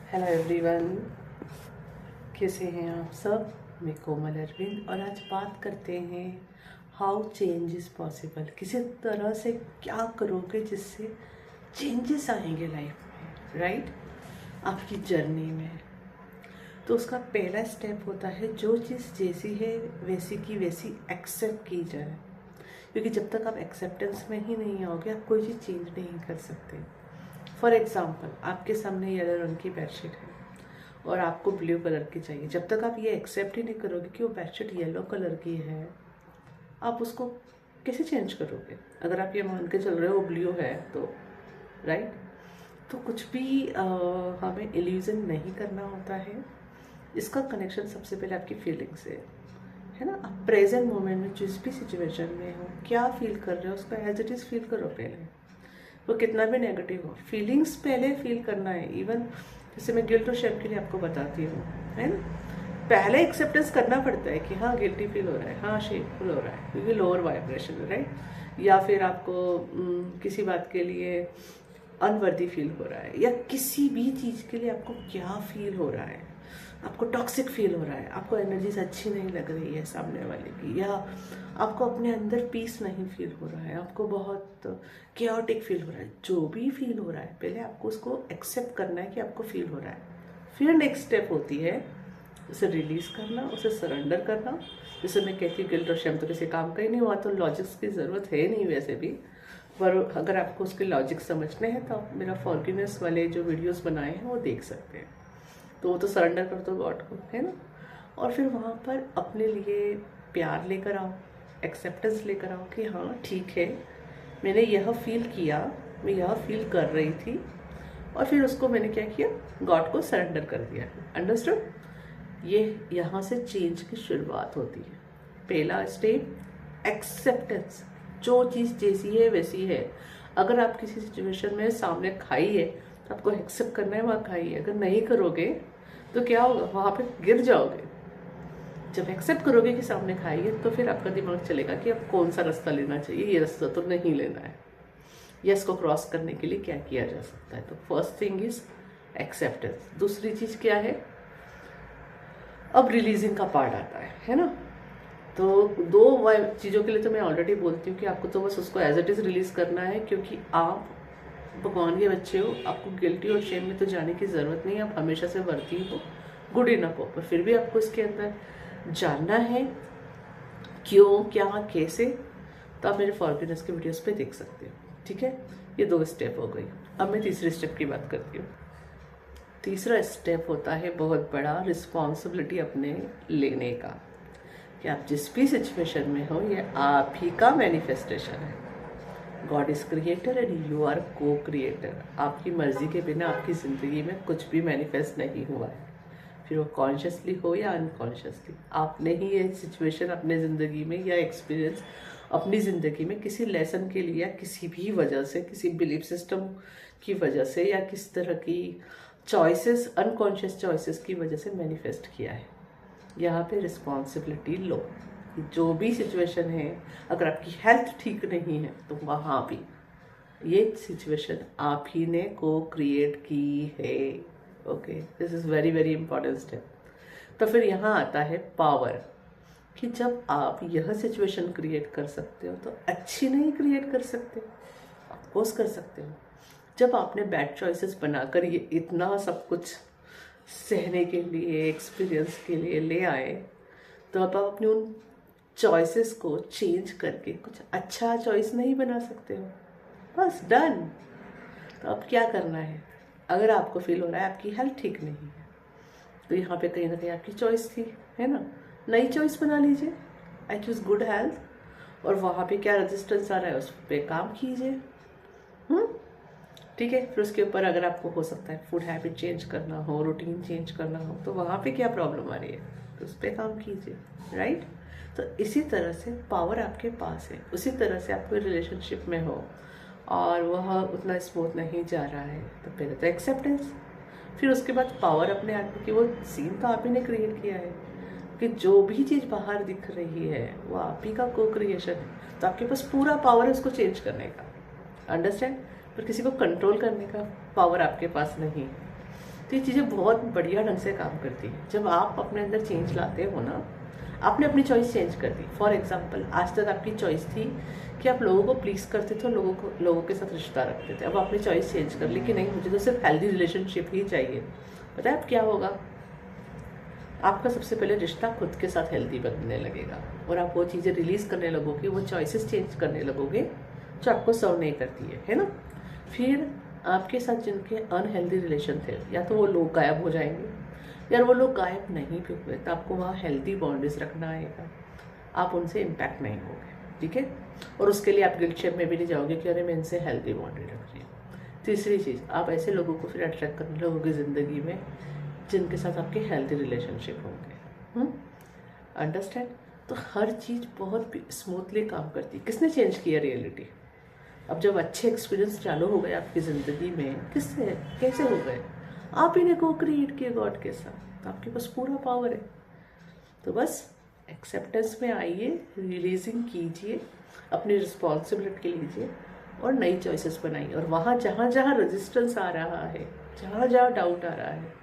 Hello everyone, कैसे हैं आप सब। मैं कोमल अरविंद और आज बात करते हैं हाउ चेंज इज़ पॉसिबल। किसी तरह से क्या करोगे जिससे चेंजेस आएंगे लाइफ में, राइट, आपकी जर्नी में। तो उसका पहला स्टेप होता है जो चीज़ जैसी है वैसी की वैसी एक्सेप्ट की जाए, क्योंकि जब तक आप एक्सेप्टेंस में ही नहीं आओगे आप कोई चीज़ चेंज नहीं कर सकते। फॉर एग्ज़ाम्पल, आपके सामने येलो रंग की बेडशीट है और आपको ब्लू कलर की चाहिए। जब तक आप ये एक्सेप्ट ही नहीं करोगे कि वो बेडशीट येलो कलर की है, आप उसको कैसे चेंज करोगे। अगर आप ये मान के चल रहे हो ब्लू है तो, राइट। तो कुछ भी हमें इल्यूजन नहीं करना होता है। इसका कनेक्शन सबसे पहले आपकी फीलिंग से है ना। आप प्रेजेंट मोमेंट में जिस भी सिचुएशन में हो, क्या फील कर रहे हो उसको एज इट इज़ फील करो पहले। वो कितना भी नेगेटिव हो, फीलिंग्स पहले फील करना है। इवन जैसे मैं गिल्ट और शेम के लिए आपको बताती हूँ, है ना, पहले एक्सेप्टेंस करना पड़ता है कि हाँ गिल्टी फील हो रहा है, हाँ शेमफुल हो रहा है, क्योंकि लोअर वाइब्रेशन है, राइट। या फिर आपको किसी बात के लिए अनवर्दी फील हो रहा है, या किसी भी चीज़ के लिए आपको क्या फील हो रहा है। आपको टॉक्सिक फील हो रहा है, आपको एनर्जीज अच्छी नहीं लग रही है सामने वाले की, या आपको अपने अंदर पीस नहीं फील हो रहा है, आपको बहुत केओटिक फील हो रहा है। जो भी फील हो रहा है पहले आपको उसको एक्सेप्ट करना है कि आपको फील हो रहा है। फिर नेक्स्ट स्टेप होती है उसे रिलीज करना, उसे सरेंडर करना। जैसे मैं कहती हूँ गिल्ट और शेम तो किसी काम का ही नहीं हुआ, तो लॉजिक्स की ज़रूरत है नहीं वैसे भी। पर अगर आपको उसके लॉजिक समझने हैं तो आप मेरा फॉरगिवनेस वाले जो वीडियोस बनाए हैं वो देख सकते हैं। तो वो तो सरेंडर कर दो गॉड को, है ना। और फिर वहाँ पर अपने लिए प्यार लेकर आओ, एक्सेप्टेंस लेकर आओ कि हाँ ठीक है, मैंने यह फील किया, मैं यह फील कर रही थी, और फिर उसको मैंने क्या किया, गॉड को सरेंडर कर दिया। अंडरस्टूड। ये यहाँ से चेंज की शुरुआत होती है। पहला स्टेप एक्सेप्टेंस, जो चीज़ जैसी है वैसी है। अगर आप किसी सिचुएशन में सामने खाई है तो आपको एक्सेप्ट करना है वहाँ खाई है। अगर नहीं करोगे तो क्या होगा, वहाँ पे गिर जाओगे। जब एक्सेप्ट करोगे कि सामने खाई है तो फिर आपका दिमाग चलेगा कि अब कौन सा रास्ता लेना चाहिए, ये रास्ता तो नहीं लेना है, या इसको क्रॉस करने के लिए क्या किया जा सकता है। तो फर्स्ट थिंग इज एक्सेप्टेंस। दूसरी चीज़ क्या है, अब रिलीजिंग का पार्ट आता है ना। तो दो चीज़ों के लिए तो मैं ऑलरेडी बोलती हूँ कि आपको तो बस उसको एज इट इज़ रिलीज करना है, क्योंकि आप भगवान के बच्चे हो, आपको गिल्टी और शेम में तो जाने की ज़रूरत नहीं है। आप हमेशा से वर्ती हो, गुड इनफ हो, पर फिर भी आपको इसके अंदर जानना है क्यों, क्या, कैसे। तो आप मेरे फॉरगिवनेस के वीडियोस पे देख सकते हो, ठीक है। ये दो स्टेप हो गई। अब मैं तीसरे स्टेप की बात करती हूँ। तीसरा स्टेप होता है बहुत बड़ा, रिस्पॉन्सिबिलिटी अपने लेने का, कि आप जिस भी सिचुएशन में हो ये आप ही का मैनिफेस्टेशन है। God is creator and you are co creator. आपकी मर्जी के बिना आपकी ज़िंदगी में कुछ भी मैनिफेस्ट नहीं हुआ है, फिर वो कॉन्शियसली हो या अनकॉन्शियसली। आपने ही ये सिचुएशन अपने ज़िंदगी में या एक्सपीरियंस अपनी ज़िंदगी में किसी लेसन के लिए, या किसी भी वजह से, किसी बिलीफ सिस्टम की वजह से, या किस तरह की चॉइसेस, अनकॉन्शियस चॉइसेस की वजह से मैनिफेस्ट किया है। यहाँ पे रिस्पॉन्सिबिलिटी लो। जो भी सिचुएशन है, अगर आपकी हेल्थ ठीक नहीं है तो वहाँ भी ये सिचुएशन आप ही ने को क्रिएट की है। Okay, this is very very important step. तो फिर यहाँ आता है पावर, कि जब आप यह सिचुएशन क्रिएट कर सकते हो तो अच्छी नहीं क्रिएट कर सकते, ऑफकोर्स कर सकते हो। जब आपने बैड चॉइसेस बनाकर ये इतना सब कुछ सहने के लिए, एक्सपीरियंस के लिए ले आए, तो अब आप अपनी उन चॉइसेस को चेंज करके कुछ अच्छा चॉइस नहीं बना सकते हो। बस डन। तो अब क्या करना है, अगर आपको फील हो रहा है आपकी हेल्थ ठीक नहीं है, तो यहाँ पे कहीं ना कहीं आपकी चॉइस थी, है ना। नई चॉइस बना लीजिए, आई चूज गुड हेल्थ, और वहाँ पे क्या रेजिस्टेंस आ रहा है उस पर काम कीजिए। ठीक है। फिर उसके ऊपर अगर आपको हो सकता है फूड हैबिट चेंज करना हो, रूटीन चेंज करना हो, तो वहाँ पे क्या प्रॉब्लम आ रही है तो उस पर काम कीजिए, राइट। तो इसी तरह से पावर आपके पास है। उसी तरह से आप कोई रिलेशनशिप में हो और वह उतना स्मूथ नहीं जा रहा है, तो पहले तो एक्सेप्टेंस, फिर उसके बाद पावर अपने आप की। वो सीन तो आप ही ने क्रिएट किया है कि जो भी चीज़ बाहर दिख रही है वो आप ही का को क्रिएशन है, तो आपके पास पूरा पावर है उसको चेंज करने का। अंडरस्टैंड। पर किसी को कंट्रोल करने का पावर आपके पास नहीं। तो ये चीज़ें बहुत बढ़िया ढंग से काम करती है। जब आप अपने अंदर चेंज लाते हो ना, आपने अपनी चॉइस चेंज कर दी। फॉर एग्जांपल, आज तक आपकी चॉइस थी कि आप लोगों को प्लीज़ करते थे और लोगों के साथ रिश्ता रखते थे। अब आपने चॉइस चेंज कर ली कि नहीं, मुझे तो सिर्फ हेल्दी रिलेशनशिप ही चाहिए। पता है अब क्या होगा? आपका सबसे पहले रिश्ता खुद के साथ हेल्दी बनने लगेगा और आप वो चीज़ें रिलीज़ करने लगोगे, वो चॉइसेस चेंज करने लगोगे जो आपको सर्व नहीं करती है ना। फिर आपके साथ जिनके अनहेल्दी रिलेशन थे, या तो वो लोग गायब हो जाएंगे, यार वो लोग गायब नहीं भी हुए तो आपको वहाँ हेल्दी बाउंड्रीज रखना आएगा, आप उनसे इम्पैक्ट नहीं होगे, ठीक है। और उसके लिए आप गिल्ट शेप में भी नहीं जाओगे कि अरे मैं इनसे हेल्दी बाउंड्री रख रही हूँ। तीसरी चीज़, आप ऐसे लोगों को फिर अट्रैक्ट करने लगोगे ज़िंदगी में जिनके साथ आपके हेल्दी रिलेशनशिप होंगे। अंडरस्टैंड? तो हर चीज़ बहुत स्मूथली काम करती है। किसने चेंज किया रियलिटी? अब जब अच्छे एक्सपीरियंस चालू हो गए आपकी ज़िंदगी में, किससे कैसे हो गए? आप ही ने को क्रिएट किए गॉड के साथ, तो आपके पास पूरा पावर है। तो बस एक्सेप्टेंस में आइए, रिलीजिंग कीजिए, अपनी रिस्पॉन्सिबिलिटी लीजिए और नई चॉइसेस बनाइए। और वहाँ जहाँ जहाँ रेजिस्टेंस आ रहा है, जहाँ जहाँ डाउट आ रहा है,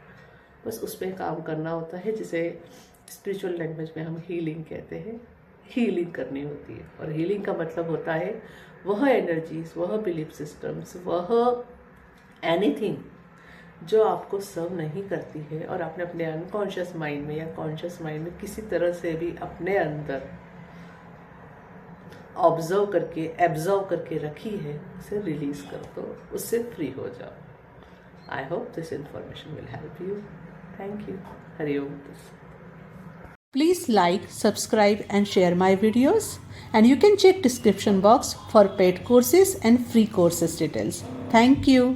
बस उस पर काम करना होता है, जिसे स्पिरिचुअल लैंग्वेज में हम हीलिंग कहते हैं। हीलिंग करनी होती है और हीलिंग का मतलब होता है वह एनर्जीज, वह बिलीफ सिस्टम्स, वह एनीथिंग जो आपको सर्व नहीं करती है और आपने अपने अनकॉन्शियस माइंड में या कॉन्शियस माइंड में किसी तरह से भी अपने अंदर ऑब्जर्व करके, एब्जर्व करके रखी है, उसे रिलीज कर दो, उससे फ्री हो जाओ। I hope this information will help you. Thank you. Hariom. Please like, subscribe and share my videos, and you can check description box for paid courses and free courses details. Thank you.